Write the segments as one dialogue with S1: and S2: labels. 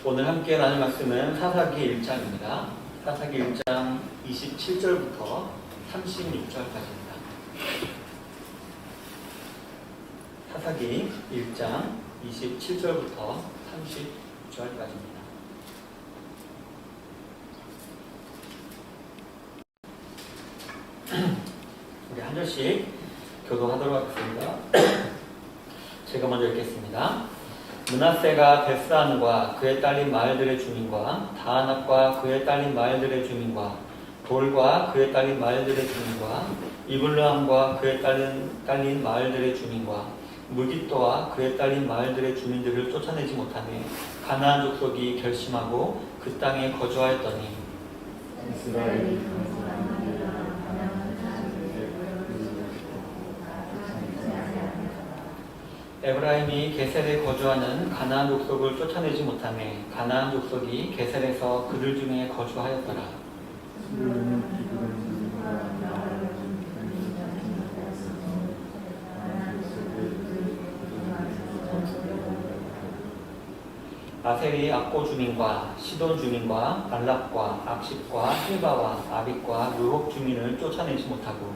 S1: 오늘 함께 나눌 말씀은 사사기 1장입니다. 사사기 1장 27절부터 36절까지입니다. 사사기 1장 27절부터 36절까지입니다. 우리 한 절씩 교도하도록 하겠습니다. 제가 먼저 읽겠습니다. 므낫세가 벳산과 그에 딸린 마을들의 주민과 다아낙과 그에 딸린 마을들의 주민과 돌과 그에 딸린 마을들의 주민과 이블르함과 그에 딸린 마을들의 주민과 무깃도와 그에 딸린 마을들의 주민들을 쫓아내지 못하며 가나안 족속이 결심하고 그 땅에 거주하였더니 에브라임이 게셀에 거주하는 가나안 족속을 쫓아내지 못하며 가나안 족속이 게셀에서 그들 중에 거주하였더라. 아셀이 악고 주민과 시돈 주민과 알랍과 악십과 힐바와 아빅과 르홉 주민을 쫓아내지 못하고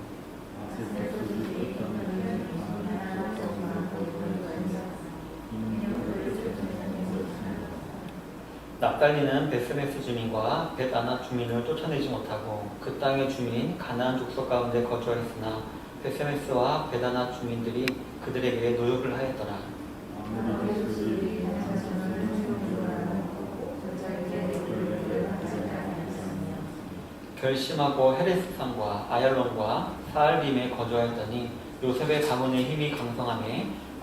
S1: 납달리는 베스메스 주민과 벳아낙 주민을 쫓아내지 못하고 그 땅의 주민 가나안 족속 가운데 거주하였으나 베스메스와 벳아낙 주민들이 그들에게 노역을 하였더라. 결심하고 헤레스산과 아얄론과 사알빔에 거주하였더니 요셉의 가문의 힘이 강성하며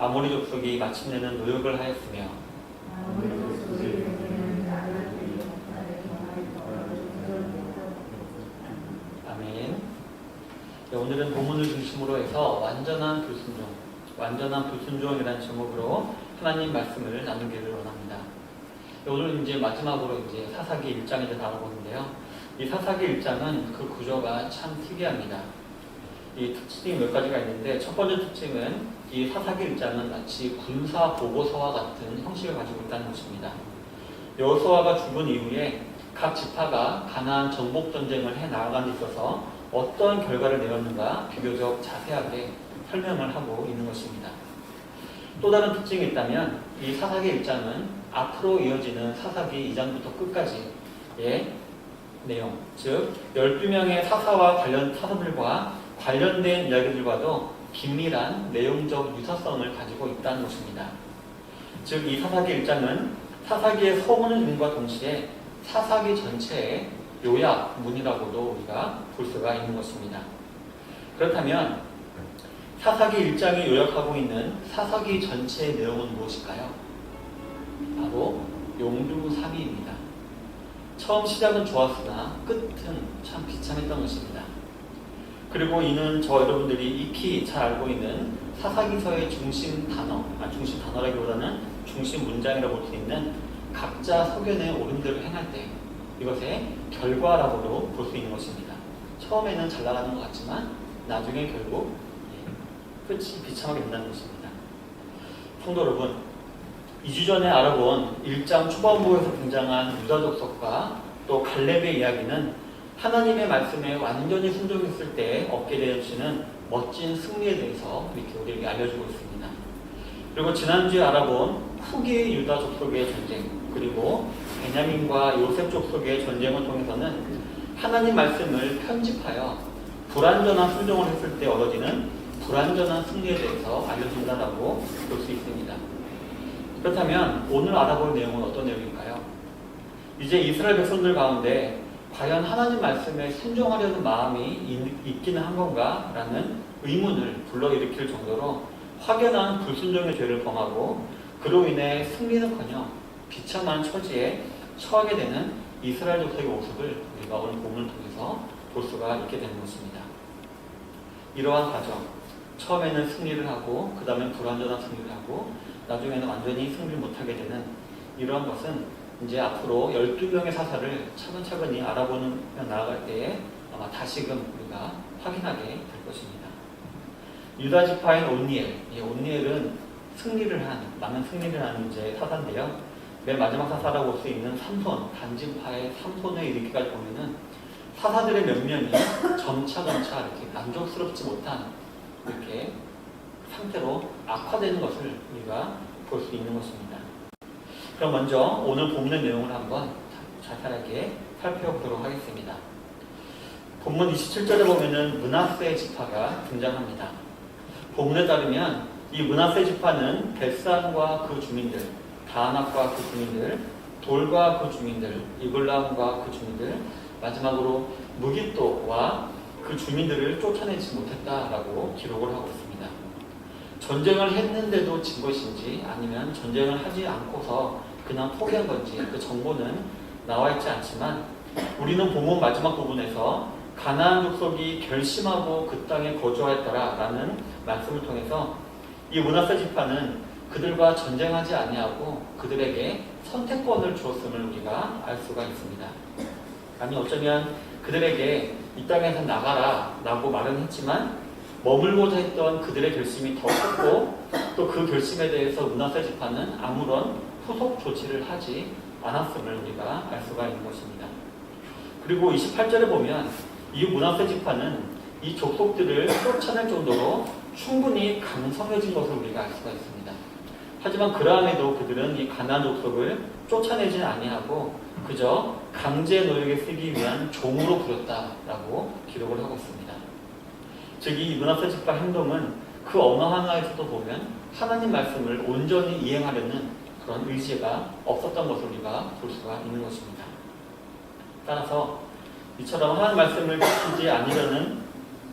S1: 아모리 족속이 마침내는 노역을 하였으며 오늘은 본문을 중심으로 해서 완전한 불순종이라는 제목으로 하나님 말씀을 나누기를 원합니다. 오늘 이제 마지막으로 이제 사사기 1장에 다뤄보는데요. 이 사사기 1장은 그 구조가 참 특이합니다. 이 특징이 몇 가지가 있는데 첫 번째 특징은 이 사사기 1장은 마치 군사 보고서와 같은 형식을 가지고 있다는 것입니다. 여호수아가 죽은 이후에 각 지파가 가나안 정복 전쟁을 해 나아간 데 있어서 어떤 결과를 내었는가 비교적 자세하게 설명을 하고 있는 것입니다. 또 다른 특징이 있다면 이 사사기 1장은 앞으로 이어지는 사사기 2장부터 끝까지의 내용, 즉 12명의 사사들과 관련된 이야기들과도 긴밀한 내용적 유사성을 가지고 있다는 것입니다. 즉 이 사사기 1장은 사사기의 서문과 동시에 사사기 전체의 요약문이라고도 우리가 볼 수가 있는 것입니다. 그렇다면 사사기 1장이 요약하고 있는 사사기 전체의 내용은 무엇일까요? 바로 용두삼위입니다. 처음 시작은 좋았으나 끝은 참 비참했던 것입니다. 그리고 이는 여러분들이 익히 잘 알고 있는 사사기서의 중심 단어라기보다는 중심 문장이라고 볼 수 있는 각자 소견의 옳은대로 행할 때 이것의 결과라고도 볼 수 있는 것입니다. 처음에는 잘 나가는 것 같지만 나중에 결국 끝이 비참하게 된다는 것입니다. 성도 여러분, 2주 전에 알아본 1장 초반부에서 등장한 유다 족속과 또 갈렙의 이야기는 하나님의 말씀에 완전히 순종했을 때 얻게 되어지는 멋진 승리에 대해서 이렇게 우리에게 알려주고 있습니다. 그리고 지난주에 알아본 후기 유다 족속의 전쟁, 그리고 베냐민과 요셉 족속의 전쟁을 통해서는 하나님 말씀을 편집하여 불완전한 순종을 했을 때 얻어지는 불완전한 승리에 대해서 알려준다고 볼 수 있습니다. 그렇다면 오늘 알아볼 내용은 어떤 내용일까요? 이제 이스라엘 백성들 가운데 과연 하나님 말씀에 순종하려는 마음이 있기는 한 건가? 라는 의문을 불러일으킬 정도로 확연한 불순종의 죄를 범하고 그로 인해 승리는커녕 비참한 처지에 처하게 되는 이스라엘 족속의 모습을 우리가 오늘 본문을 통해서 볼 수가 있게 되는 것입니다. 이러한 과정, 처음에는 승리를 하고 그 다음에 불완전한 승리를 하고 나중에는 완전히 승리를 못하게 되는 이러한 것은 이제 앞으로 12명의 사사를 차근차근히 알아보는 나아갈 때에 아마 다시금 우리가 확인하게 될 것입니다. 유다 지파인 온니엘, 이 온니엘은 많은 승리를 한 이제 사사인데요. 맨 마지막 사사라고 볼 수 있는 삼손, 단지파의 삼손에 이르기까지 보면은 사사들의 몇 명이 점차 이렇게 만족스럽지 못한 이렇게 상태로 악화되는 것을 우리가 볼 수 있는 것입니다. 그럼 먼저 오늘 본문 내용을 한번 자세하게 살펴보도록 하겠습니다. 본문 27절에 보면은 므낫세 지파가 등장합니다. 본문에 따르면 이 므낫세 지파는 벳산과 그 주민들, 다낙과 그 주민들, 돌과 그 주민들, 이블람과 그 주민들, 마지막으로 무깃도와 그 주민들을 쫓아내지 못했다라고 기록을 하고 있습니다. 전쟁을 했는데도 진 것인지 아니면 전쟁을 하지 않고서 그냥 포기한 건지 그 정보는 나와 있지 않지만 우리는 본문 마지막 부분에서 가나안 족속이 결심하고 그 땅에 거주하였더라라는 말씀을 통해서 이 므낫세 지파는 그들과 전쟁하지 아니하고 그들에게 선택권을 주었음을 우리가 알 수가 있습니다. 아니 어쩌면 그들에게 이 땅에서 나가라 라고 말은 했지만 머물고자 했던 그들의 결심이 더 컸고 또 그 결심에 대해서 므낫세 지파는 아무런 후속 조치를 하지 않았음을 우리가 알 수가 있는 것입니다. 그리고 28절에 보면 이 므낫세 지파는 이 족속들을 쫓아낼 정도로 충분히 강성해진 것을 우리가 알 수가 있습니다. 하지만 그러함에도 그들은 이 가나안 족속을 쫓아내지 아니하고 그저 강제 노역에 쓰기 위한 종으로 부렸다라고 기록을 하고 있습니다. 즉 이 므낫세 지파 행동은 그 어느 하나에서도 보면 하나님 말씀을 온전히 이행하려는 그런 의지가 없었던 것을 우리가 볼 수가 있는 것입니다. 따라서 이처럼 하나님 말씀을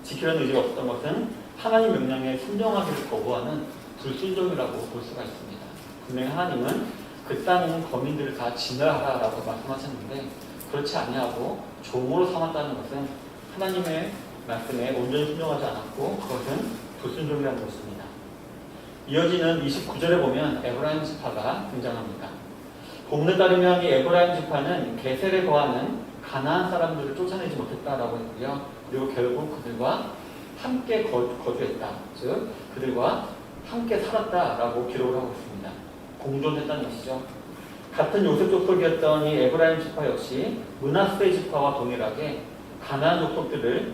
S1: 지키려는 의지가 없었던 것은 하나님 명령에 순종하기를 거부하는 불순종이라고 볼 수가 있습니다. 분명히 하나님은 그 땅 거민들을 다 진멸하라라고 말씀하셨는데 그렇지 아니하고 종으로 삼았다는 것은 하나님의 말씀에 온전히 순종하지 않았고 그것은 불순종이라는 것입니다. 이어지는 29절에 보면 에브라임 지파가 등장합니다. 본문에 따르면 이 에브라임 지파는 게셀에 거하는 가나안 사람들을 쫓아내지 못했다라고 했고요. 그리고 결국 그들과 함께 거주했다. 즉 그들과 함께 살았다라고 기록을 하고 있습니다. 공존했다는 것이죠. 같은 요셉 족속이었던 이 에브라임 지파 역시 므낫세 지파와 동일하게 가나안 족속들을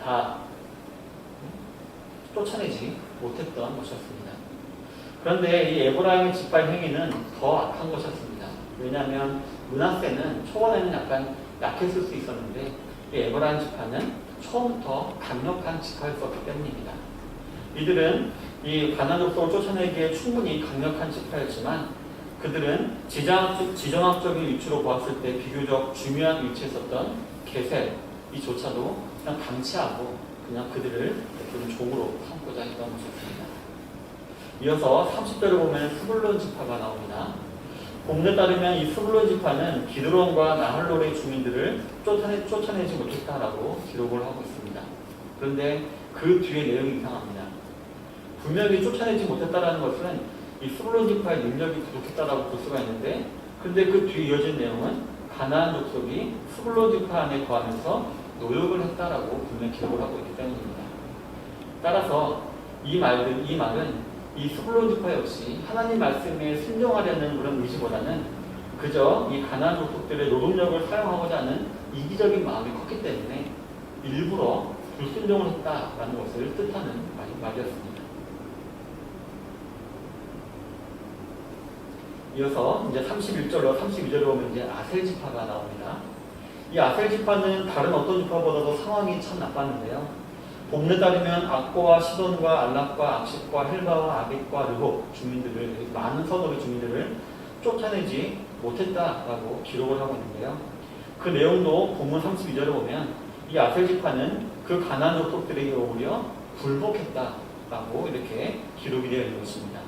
S1: 다 쫓아내지 못했던 것이었습니다. 그런데 이 에브라임 지파의 행위는 더 악한 것이었습니다. 왜냐하면 므낫세는 초반에는 약간 약했을 수 있었는데 이 에브라임 지파는 처음부터 강력한 지파였었기 때문입니다. 이들은 이 가나안 족속을 쫓아내기에 충분히 강력한 지파였지만 그들은 지정학적인 위치로 보았을 때 비교적 중요한 위치에 있었던 게셀 이조차도 그냥 방치하고 그냥 그들을 종으로 삼고자 했던 것이었습니다. 이어서 30절을 보면 스불론 지파가 나옵니다. 본문에 따르면 이 스불론 지파는 기드론과 나할롤의 주민들을 쫓아내지 못했다라고 기록을 하고 있습니다. 그런데 그 뒤에 내용이 이상합니다. 분명히 쫓아내지 못했다라는 것은 이 스불론 지파의 능력이 부족했다라고 볼 수가 있는데 그런데 그 뒤에 이어진 내용은 가나안 족속이 스불론 지파 안에 거하면서 노역을 했다라고 분명히 기록을 하고 있기 때문입니다. 따라서 이 말은 이 스불론 지파 역시 하나님 말씀에 순종하려는 그런 의지보다는 그저 이 가나안 족속들의 노동력을 사용하고자 하는 이기적인 마음이 컸기 때문에 일부러 불순종을 했다라는 것을 뜻하는 말이었습니다. 이어서 이제 31절로 32절에 보면 이제 아셀 지파가 나옵니다. 이 아셀 지파는 다른 어떤 지파보다도 상황이 참 나빴는데요. 본문에 따르면 악고와 시돈과 알락과 악십과 헬바와 아벡과 르홉 주민들을 많은 서도의 주민들을 쫓아내지 못했다라고 기록을 하고 있는데요. 그 내용도 본문 32절에 보면 이 아셀 지파는 그 가나안 족속들에게 오히려 굴복했다라고 이렇게 기록이 되어 있는 것입니다.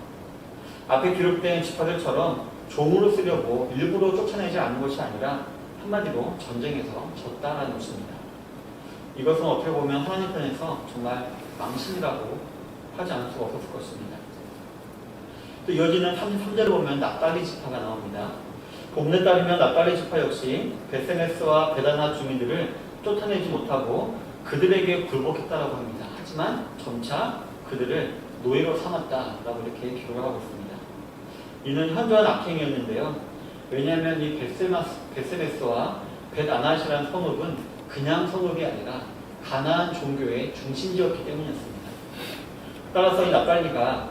S1: 앞에 기록된 지파들처럼 종으로 쓰려고 일부러 쫓아내지 않은 것이 아니라 한마디로 전쟁에서 졌다라는 것입니다. 이것은 어떻게 보면 하나님 편에서 정말 망신이라고 하지 않을 수가 없었을 것입니다. 또 이어지는 33절을 보면 납달리 지파가 나옵니다. 본문에 따르면 납달리 지파 역시 베세메스와 베다나 주민들을 쫓아내지 못하고 그들에게 굴복했다라고 합니다. 하지만 점차 그들을 노예로 삼았다라고 이렇게 기록하고 있습니다. 이는 현저한 악행이었는데요. 왜냐하면 이 벳세메스와 벳아낫이라는 성읍은 그냥 성읍이 아니라 가나안 종교의 중심지였기 때문이었습니다. 따라서 이 납달리가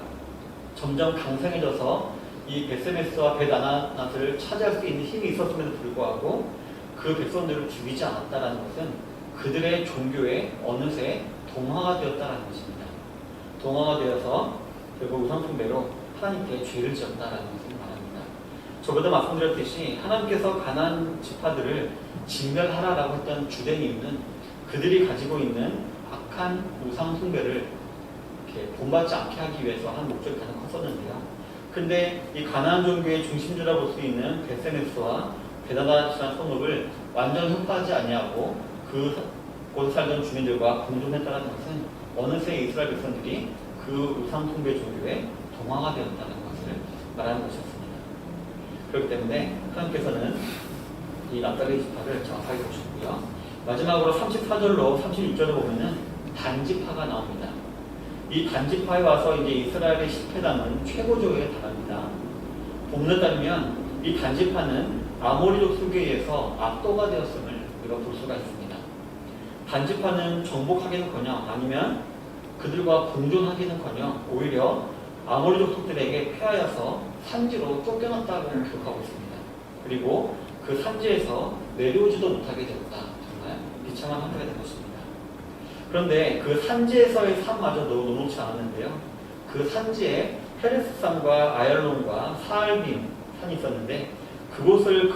S1: 점점 강성해져서 이 벳세메스와 벳아낫을 차지할 수 있는 힘이 있었음에도 불구하고 그 백성들을 죽이지 않았다는 것은 그들의 종교에 어느새 동화가 되었다는 것입니다. 동화가 되어서 결국 우상숭배로 하나님께 죄를 지었다는 것을 말합니다. 저보다 말씀드렸듯이 하나님께서 가나안 지파들을 진멸하라라고 했던 주된 이유는 그들이 가지고 있는 악한 우상숭배를 이렇게 본받지 않게 하기 위해서 한 목적이 가장 컸었는데요. 근데 이 가나안 종교의 중심지라 볼 수 있는 벳세메스와 벳아낫이라는 성읍을 완전 흡파하지 아니하고 그곳에 살던 주민들과 공존했다는 것은 어느새 이스라엘 백성들이 그 우상숭배 종교의 동화가 되었다는 것을 말하는 것이었습니다. 그렇기 때문에 하나님께서는 이 납달리 지파를 정확하게 보셨고요. 마지막으로 34절로 36절을 보면은 단지파가 나옵니다. 이 단지파에 와서 이제 이스라엘의 실패담은 최고조에 달합니다. 본문에 따르면 이 단지파는 아모리족 수교에 의해서 압도가 되었음을 우리가 볼 수가 있습니다. 단지파는 정복하기는커녕 아니면 그들과 공존하기는커녕 오히려 아모리족 속들에게 패하여서 산지로 쫓겨났다고 기록하고 있습니다. 그리고 그 산지에서 내려오지도 못하게 되었다. 정말 비참한 한계가 된 것입니다. 그런데 그 산지에서의 삶마저도 녹록지 않았는데요. 그 산지에 페레스산과 아얄론과 사알빔 산이 있었는데 그곳을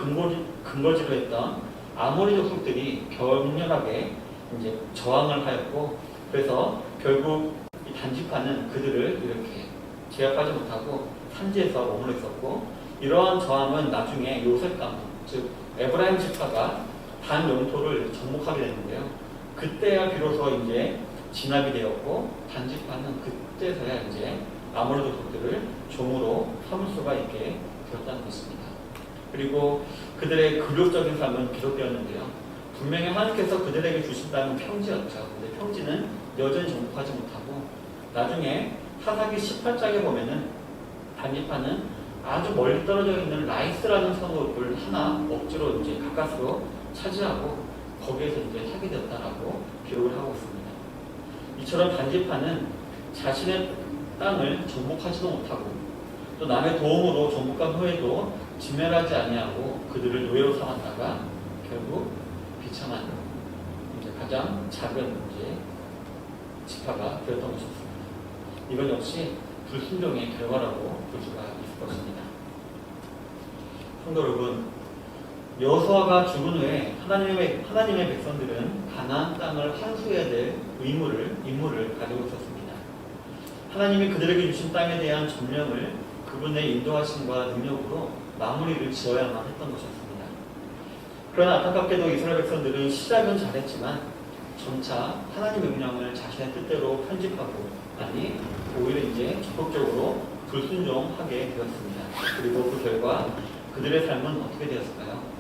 S1: 근거지로 했던 아모리 족속들이 격렬하게 이제 저항을 하였고, 그래서 결국 이 단지파는 그들을 이렇게 제압하지 못하고 산지에서 머물러 있었고, 이러한 저항은 나중에 요셉 가문, 즉 에브라임 지파가 단 영토를 정복하게 됐는데요. 그때야 비로소 이제 진압이 되었고, 단지파는 그때서야 이제 아모리 족속들을 종으로 삼을 수가 있게 되었다는 것입니다. 그리고 그들의 굴욕적인 삶은 기록되었는데요. 분명히 하나님께서 그들에게 주신다는 평지였죠. 근데 평지는 여전히 정복하지 못하고, 나중에 사사기 18장에 보면은 단지파는 아주 멀리 떨어져 있는 라이스라는 성읍을 하나 억지로 이제 가까스로 차지하고 거기에서 이제 살게 되었다라고 기록을 하고 있습니다. 이처럼 단지파는 자신의 땅을 정복하지도 못하고 또 남의 도움으로 정복한 후에도 진멸하지 아니하고 그들을 노예로 삼았다가 결국 비참한 이제 가장 작은 이제 지파가 되었던 것이었습니다. 이건 역시 불순종의 결과라고 볼 수가 있을 것입니다. 성도 여러분, 여호수아가 죽은 후에 하나님의 백성들은 가나안 땅을 환수해야 될 임무를 가지고 있었습니다. 하나님이 그들에게 주신 땅에 대한 점령을 그분의 인도하심과 능력으로 마무리를 지어야만 했던 것이었습니다. 그러나 안타깝게도 이스라엘 백성들은 시작은 잘했지만 점차 하나님의 명령을 자신의 뜻대로 편집하고, 아니 오히려 이제 적극적으로 불순종하게 되었습니다. 그리고 그 결과 그들의 삶은 어떻게 되었을까요?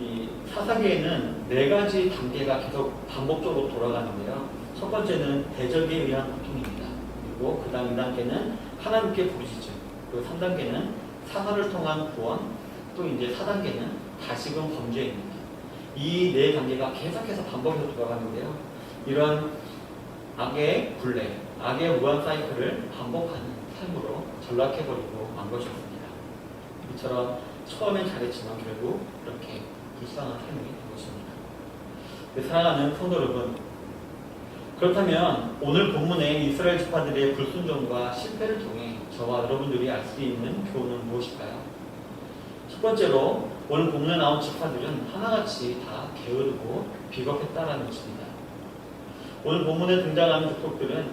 S1: 이 사사기에는 4가지 단계가 계속 반복적으로 돌아가는데요. 첫 번째는 대적에 의한 고통입니다. 그리고 그 다음 2단계는 하나님께 부르짖음, 그리고 3단계는 사사를 통한 구원, 또 이제 4단계는 다시금 범죄입니다. 이 4단계가 계속해서 반복해서 돌아가는데요. 이런 악의 굴레, 악의 무한 사이클을 반복하는 삶으로 전락해버리고 만 것이었습니다. 이처럼 처음엔 잘했지만 결국 이렇게 불쌍한 삶이 된 것입니다. 사랑하는 성도 여러분, 그렇다면 오늘 본문의 이스라엘 지파들의 불순종과 실패를 통해 저와 여러분들이 알 수 있는 교훈은 무엇일까요? 첫 번째로 오늘 본문에 나온 지파들은 하나같이 다 게으르고 비겁했다라는 것입니다. 오늘 본문에 등장하는 족속들은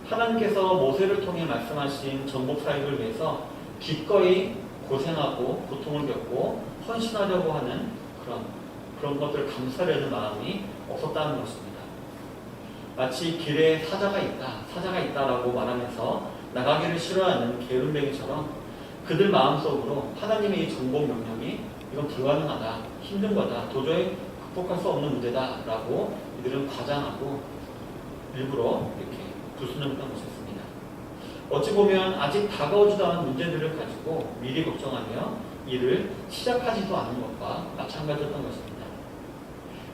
S1: 하나님께서 모세를 통해 말씀하신 정복 사역을 위해서 기꺼이 고생하고 고통을 겪고 헌신하려고 하는 그런 것들을 감싸려는 마음이 없었다는 것입니다. 마치 길에 사자가 있다라고 말하면서 나가기를 싫어하는 게으름뱅이처럼 그들 마음속으로 하나님의 이 정복 명령이 이건 불가능하다, 힘든 거다, 도저히 극복할 수 없는 문제다라고 이들은 과장하고 일부러 이렇게 불순종했던 것이었습니다. 어찌 보면 아직 다가오지도 않은 문제들을 가지고 미리 걱정하며 일을 시작하지도 않은 것과 마찬가지였던 것입니다.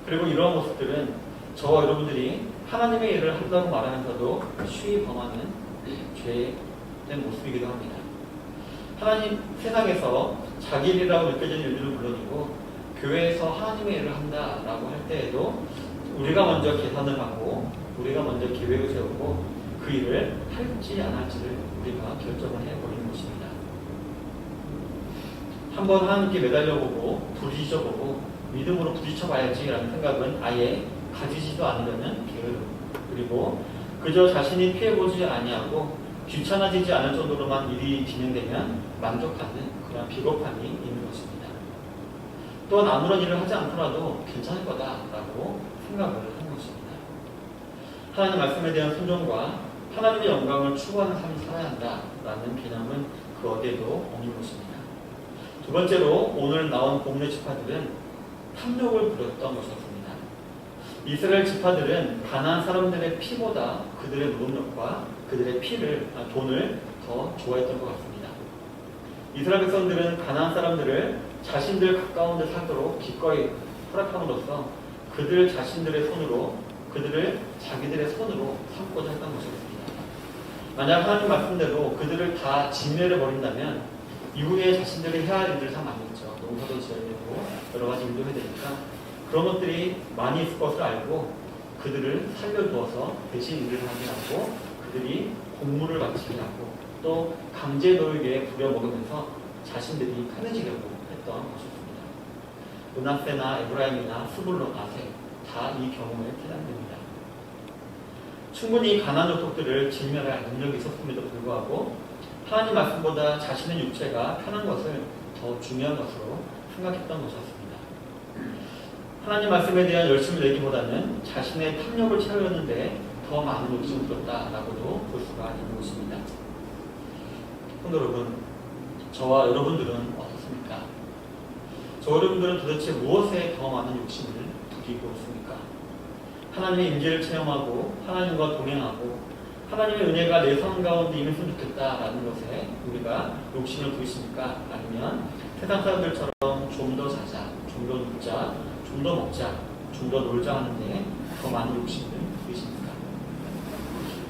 S1: 그리고 이러한 모습들은 저와 여러분들이 하나님의 일을 한다고 말하면서도 쉬이 범하는 죄의 모습이기도 합니다. 하나님 세상에서 자기 일이라고 느껴지는 일들은 물론이고 교회에서 하나님의 일을 한다라고 할 때에도 우리가 먼저 계산을 하고 우리가 먼저 계획을 세우고 그 일을 할지 안 할지를 우리가 결정을 해버리는 것입니다. 한번 하나님께 매달려보고 부딪혀보고 믿음으로 부딪혀봐야지라는 생각은 아예 가지지도 않으려는 게으름, 그리고 그저 자신이 피해보지 아니하고 귀찮아지지 않을 정도로만 일이 진행되면 만족하는 그런 비겁함이 있는 것입니다. 또한 아무런 일을 하지 않더라도 괜찮을 거다라고 생각을 하는 것입니다. 하나님 말씀에 대한 순종과 하나님의 영광을 추구하는 삶을 살아야 한다라는 개념은 그 어디에도 없는 것입니다. 두 번째로 오늘 나온 본문의 지파들은 탐욕을 부렸던 것이었습니다. 이스라엘 지파들은 가나안 사람들의 피보다 그들의 노동력과 그들의 돈을 더 좋아했던 것 같습니다. 이스라엘 백성들은 가나안 사람들을 자신들 가까운 데 살도록 기꺼이 허락함으로써 그들 자신들의 손으로 그들을 자기들의 손으로 삼고자 했던 것이었습니다. 만약 하나님 말씀대로 그들을 다 진멸해 버린다면 이후에 자신들이 해야 할 일들 참 많겠죠. 농사도 지어야 되고 여러 가지 일도 해야 되니까 그런 것들이 많이 있을 것을 알고 그들을 살려두어서 대신 일을 하게 하고 그들이 공물을 바치게 하고 또 강제 노역에 부려먹으면서 자신들이 편해지려고 했던 것이었습니다. 므낫세나 에브라임이나 스불론, 아세 다 이 경우에 해당됩니다. 충분히 가나안 족속들을 진멸할 능력이 있었음에도 불구하고 하나님 말씀보다 자신의 육체가 편한 것을 더 중요한 것으로 생각했던 것이었습니다. 하나님 말씀에 대한 열심을 내기보다는 자신의 탐욕을 채우려는데 더 많은 욕심을 뒀다라고도 볼 수가 있는 것입니다. 성도 여러분, 저와 여러분들은 어떻습니까? 저 여러분들은 도대체 무엇에 더 많은 욕심을 두기고 있습니까? 하나님의 임재를 체험하고 하나님과 동행하고 하나님의 은혜가 내 삶 가운데 임했으면 좋겠다라는 것에 우리가 욕심을 두십니까? 아니면 세상 사람들처럼 좀 더 자자, 좀 더 눕자, 좀 더 먹자, 좀 더 놀자 하는데 더 많은 욕심을 두십니까?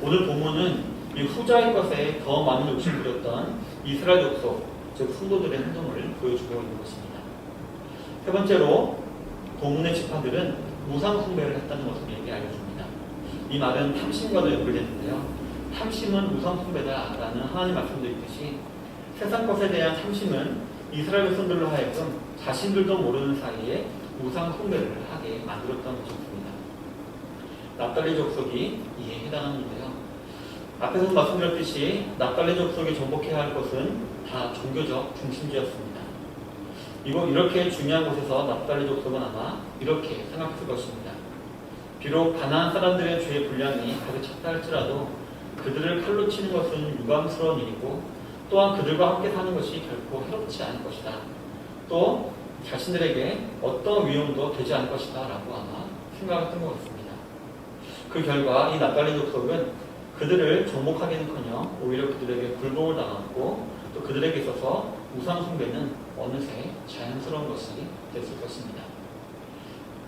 S1: 오늘 본문은 이 후자의 것에 더 많은 욕심을 부렸던 이스라엘 족속, 즉 성도들의 행동을 보여주고 있는 것입니다. 세 번째로 본문의 지파들은 우상 숭배를 했다는 것을 우리에게 알려줍니다. 이 말은 탐심과도 연결되는데요. 탐심은 우상 숭배다라는 하나님 말씀도 있듯이 세상 것에 대한 탐심은 이스라엘 백성들로 하여금 자신들도 모르는 사이에 우상 숭배를 하게 만들었던 것이었습니다. 납달리 족속이 이에 해당하는데요. 앞에서 말씀드렸듯이 납달리 족속이 정복해야 할 것은 다 종교적 중심지였습니다. 이렇게 중요한 곳에서 납달리 족속은 아마 이렇게 생각했을 것입니다. 비록 가나안 사람들의 죄의 분량이 가득 찼다 할지라도 그들을 칼로 치는 것은 유감스러운 일이고 또한 그들과 함께 사는 것이 결코 해롭지 않을 것이다. 또 자신들에게 어떤 위험도 되지 않을 것이다 라고 아마 생각했던 것 같습니다. 그 결과 이 납달리 족속은 그들을 정복하기는커녕 오히려 그들에게 굴복을 당하고 또 그들에게 있어서 우상 숭배는 어느새 자연스러운 것이 됐을 것입니다.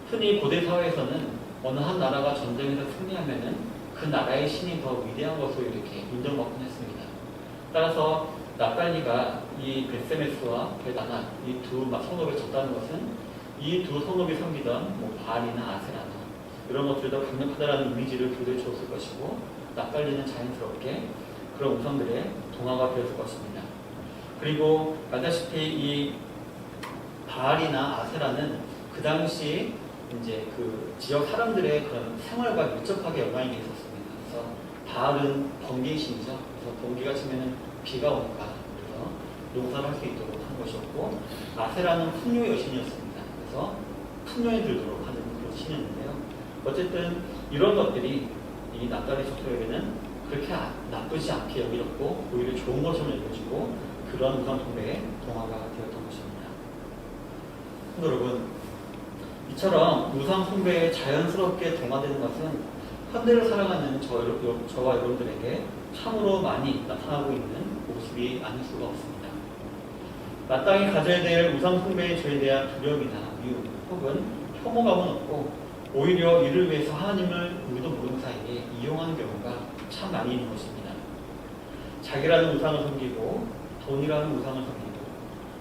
S1: 흔히 고대 사회에서는 어느 한 나라가 전쟁에서 승리하면은 그 나라의 신이 더 위대한 것으로 이렇게 인정받곤 했습니다. 따라서 납달리가 이 벳세메스와 베다나 이 두 성읍에 졌다는 것은 이 두 성읍이 섬기던 바알이나 아세라나 이런 것들이 더 강력하다라는 이미지를 그들에 주었을 것이고 납달리는 자연스럽게 그런 우상들의 동화가 되었을 것입니다. 그리고 알다시피 이 바알이나 아세라는 그 당시 이제 그 지역 사람들의 그런 생활과 밀접하게 연관이 있었습니다. 그래서 바알은 번개의 신이죠. 그래서 번개가 치면은 비가 오니까 그래서 농사를 할 수 있도록 한 것이었고 아세라는 풍요의 여신이었습니다. 그래서 풍요에 들도록 하는 그런 신이었는데요. 어쨌든 이런 것들이 이 납달리 족속에게는 그렇게 나쁘지 않게 여겨졌고 오히려 좋은 것으로 여겨지고 그런 우상 숭배의 동화가 되었던 것입니다. 여러분, 이처럼 우상 숭배에 자연스럽게 동화되는 것은 현대를 살아가는 저와 여러분들에게 참으로 많이 나타나고 있는 모습이 아닐 수가 없습니다. 마땅히 가져야 될 우상 숭배의 죄에 대한 두려움이나 미움 혹은 혐오감은 없고 오히려 이를 위해서 하나님을 우리도 모르는 사이에 이용하는 경우가 참 많이 있는 것입니다. 자기라는 우상을 섬기고 돈이라는 우상을 섬기고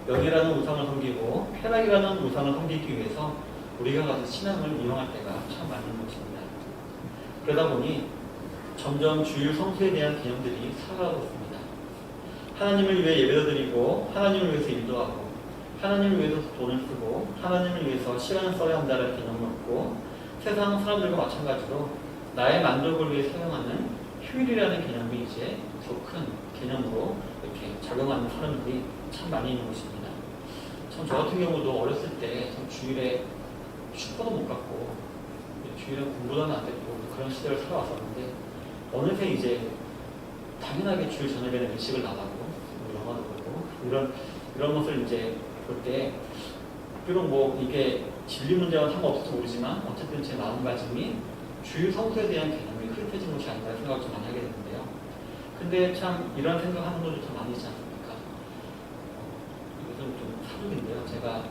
S1: 명예라는 우상을 섬기고 쾌락이라는 우상을 섬기기 위해서 우리가 가진 신앙을 이용할 때가 참 많은 것입니다. 그러다 보니 점점 주일 성수에 대한 개념들이 사라지고 있습니다. 하나님을 위해 예배도 드리고 하나님을 위해서 일도 하고 하나님을 위해서 돈을 쓰고 하나님을 위해서 시간을 써야 한다는 개념을 얻고 세상 사람들과 마찬가지로 나의 만족을 위해 사용하는 휴일이라는 개념이 이제 더 큰 개념으로 이렇게 작용하는 사람들이 참 많이 있는 것입니다. 참 저 같은 경우도 어렸을 때 참 주일에 슈퍼도 못 갔고 주일에 공부도 안 됐고 그런 시대를 살아왔었는데 어느새 이제 당연하게 주일 저녁에는 외식을 나가고 영화도 보고 이런 것을 이제 볼 때 비록 뭐 이게 진리 문제와 상관없을지 모르지만 어쨌든 제 마음가짐이 주일 성수에 대한 개념이 흐릿해진 것이 아닌가 생각을 좀 많이 하게 되는데요. 근데 참 이런 생각하는 분들도 참 많이 있지 않습니까? 이것은 좀 사족인데요. 제가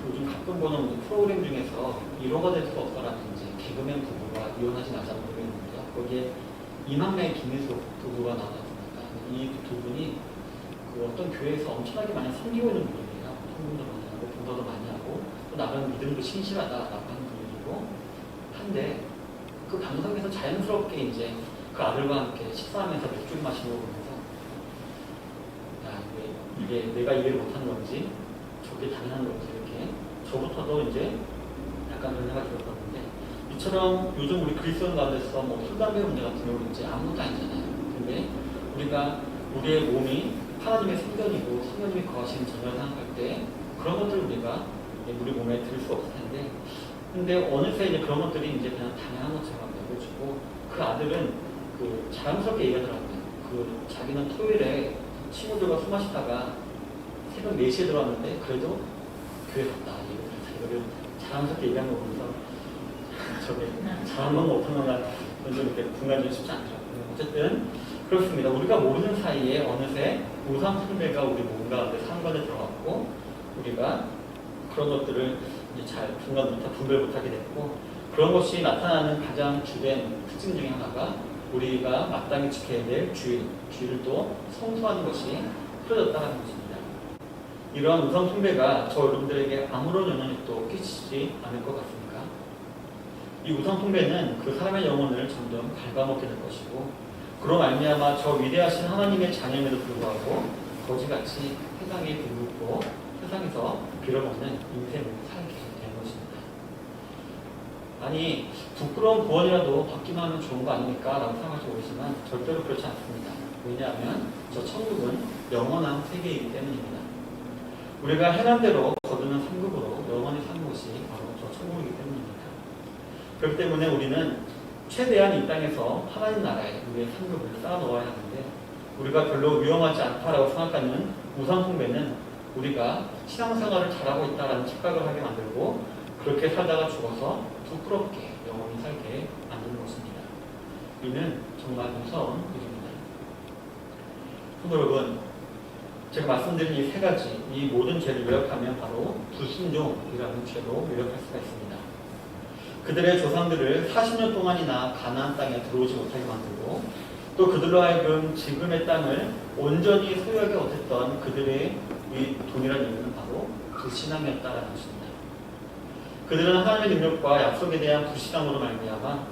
S1: 요즘 가끔 보는 프로그램 중에서 1호가 될 수 없어라는 이제 개그맨 부부가 이혼하지 않자는 부분이 있는데요. 거기에 이만배 김희수 부부가 나왔습니다. 이 두 분이 그 어떤 교회에서 엄청나게 많이 섬기고 있는 분들이에요. 성공도 많이 하고 봉사도 많이 하고 또 나름 믿음도 신실하다라고 하는 분들이고 한데 그 방송에서 자연스럽게 이제 그 아들과 함께 식사하면서 맥주를 마시는 거 보면서 야 이게 내가 이해를 못하는 건지 저게 당연한 건지 이렇게 저부터도 이제 약간 그런 생각이 들었었는데 이처럼 요즘 우리 그리스도인 가운데서 뭐 술, 담배 문제 같은 경우는 이제 아무것도 아니잖아요. 근데 우리가 우리의 몸이 하나님의 성전이고 성령님이 거하시는 전을 생각할 때 그런 것들을 우리가 우리 몸에 들 수 없을 텐데 근데 어느새 이제 그런 것들이 이제 그냥 당연한 것처럼 내려주고 그 아들은 그 자랑스럽게 얘기하더라고요. 그 자기는 토요일에 친구들과 술 마시다가 새벽 4시에 들어왔는데 그래도 교회 갔다. 이거를 자랑스럽게 얘기한 거 보면서 저게 자랑만 못하는 건 좀 이렇게 분간이 좀 쉽지 않더라고요. 어쨌든 그렇습니다. 우리가 모르는 사이에 어느새 우상 숭배가 우리 몸 가운데 상관에 들어갔고 우리가 그런 것들을 이제 잘 분별 못하게 됐고 그런 것이 나타나는 가장 주된 특징 중에 하나가 우리가 마땅히 지켜야 될 주일을 또 성수하는 것이 흐려졌다는 것입니다. 이러한 우상 숭배가 저 여러분들에게 아무런 영향을 또 끼치지 않을 것 같습니까? 이 우상 숭배는 그 사람의 영혼을 점점 갉아먹게 될 것이고 그로 말미암아 저 위대하신 하나님의 자녀임에도 불구하고 거지같이 세상에 불붙고 세상에서 빌어먹는 인생을 살게 되는 것입니다. 아니 부끄러운 구원이라도 받기만 하면 좋은 거 아닙니까? 라고 생각할지 모르지만 절대로 그렇지 않습니다. 왜냐하면 저 천국은 영원한 세계이기 때문입니다. 우리가 행한 대로 거두는 상급으로 영원히 사는 것이 바로 저 천국이기 때문입니다. 그렇기 때문에 우리는 최대한 이 땅에서 하나님 나라에 우리의 상급을 쌓아 놓아야 하는데 우리가 별로 위험하지 않다라고 생각하는 우상 숭배는 우리가 신앙생활을 잘하고 있다는 착각을 하게 만들고 그렇게 살다가 죽어서 부끄럽게 영원히 살게 만드는 것입니다. 이는 정말 무서운 일입니다. 성도 여러분, 제가 말씀드린 이 세 가지, 이 모든 죄를 요약하면 바로 불순종이라는 죄로 요약할 수가 있습니다. 그들의 조상들을 40년 동안이나 가나안 땅에 들어오지 못하게 만들고 또 그들로 하여금 지금의 땅을 온전히 소유하게 못했던 그들의 이 동일한 이유는 바로 불신앙이었다라는 것입니다. 그들은 하나님의 능력과 약속에 대한 불신앙으로 말미암아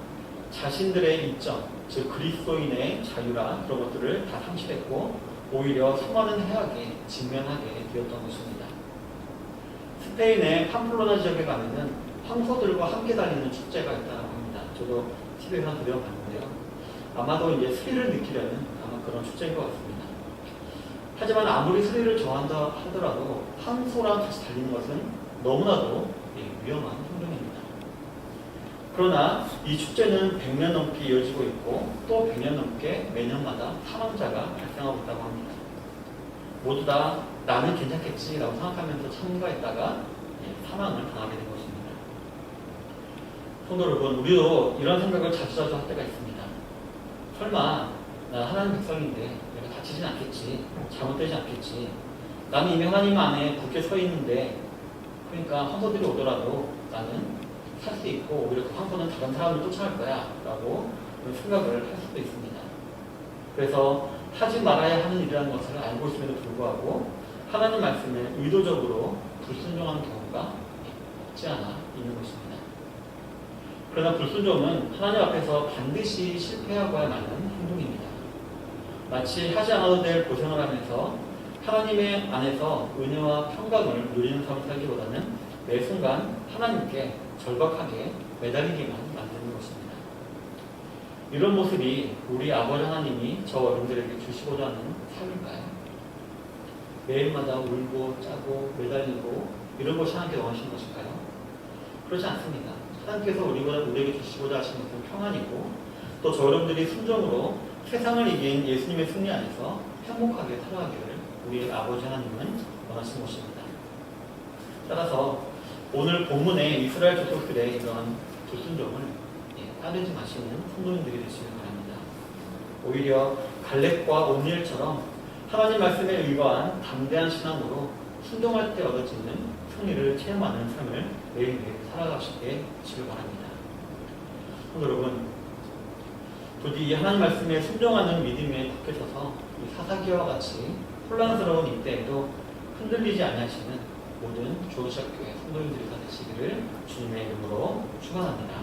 S1: 자신들의 이점, 즉 그리스도인의 자유라 그런 것들을 다 상실했고 오히려 수많은 해악에 직면하게 되었던 것입니다. 스페인의 팜플로나 지역에 가면은 황소들과 함께 다니는 축제가 있다고 합니다. 저도 TV에서 들여봤는데요. 아마도 이제 스릴을 느끼려는 아마 그런 축제인 것 같습니다. 하지만 아무리 스릴을 좋아한다 하더라도 황소랑 같이 달리는 것은 너무나도 위험한 행동입니다. 그러나 이 축제는 100년 넘게 이어지고 있고 또 100년 넘게 매년마다 사망자가 발생하고 있다고 합니다. 모두 다 나는 괜찮겠지라고 생각하면서 참가했다가 사망을 당하게 된 것입니다. 성도 여러분, 우리도 이런 생각을 자주자주 할 때가 있습니다. 설마 나 하나님 백성인데 내가 다치진 않겠지, 잘못되지 않겠지, 나는 이미 하나님 안에 굳게 서 있는데, 그러니까 황소들이 오더라도 나는 살 수 있고 오히려 그 황소는 다른 사람을 쫓아갈 거야 라고 생각을 할 수도 있습니다. 그래서 하지 말아야 하는 일이라는 것을 알고 있음에도 불구하고 하나님 말씀에 의도적으로 불순종하는 경우가 없지 않아 있는 것입니다. 그러나 불순종은 하나님 앞에서 반드시 실패하고야 마는 행동입니다. 마치 하지 않아도 될 고생을 하면서 하나님의 안에서 은혜와 평강을 누리는 삶을 살기보다는 매 순간 하나님께 절박하게 매달리기만 만드는 것입니다. 이런 모습이 우리 아버지 하나님이 저 어른들에게 주시고자 하는 삶일까요? 매일마다 울고 짜고 매달리고 이런 것이 하나님께 원하시는 것일까요? 그렇지 않습니다. 하나님께서 우리에게 주시고자 하시는 것은 평안이고, 또 저 여러분들이 순종으로 세상을 이긴 예수님의 승리 안에서 행복하게 살아가기를 우리 아버지 하나님은 원하시는 것입니다. 따라서 오늘 본문의 이스라엘 족속들의 이러한 불순종을 따르지 마시는 성도님들이 되시길 바랍니다. 오히려 갈렙과 온니엘처럼 하나님 말씀에 의거한 담대한 신앙으로 순종할 때 얻어지는 승리를 체험하는 삶을 매일매일 살아가시게 되시길 바랍니다. 여러분, 부디 이 하나님 말씀에 순종하는 믿음에 굳게 서서 이 사사기와 같이 혼란스러운 이때에도 흔들리지 않으시는 모든 조시학교의 성도님들이 되시기를 주님의 이름으로 축원합니다.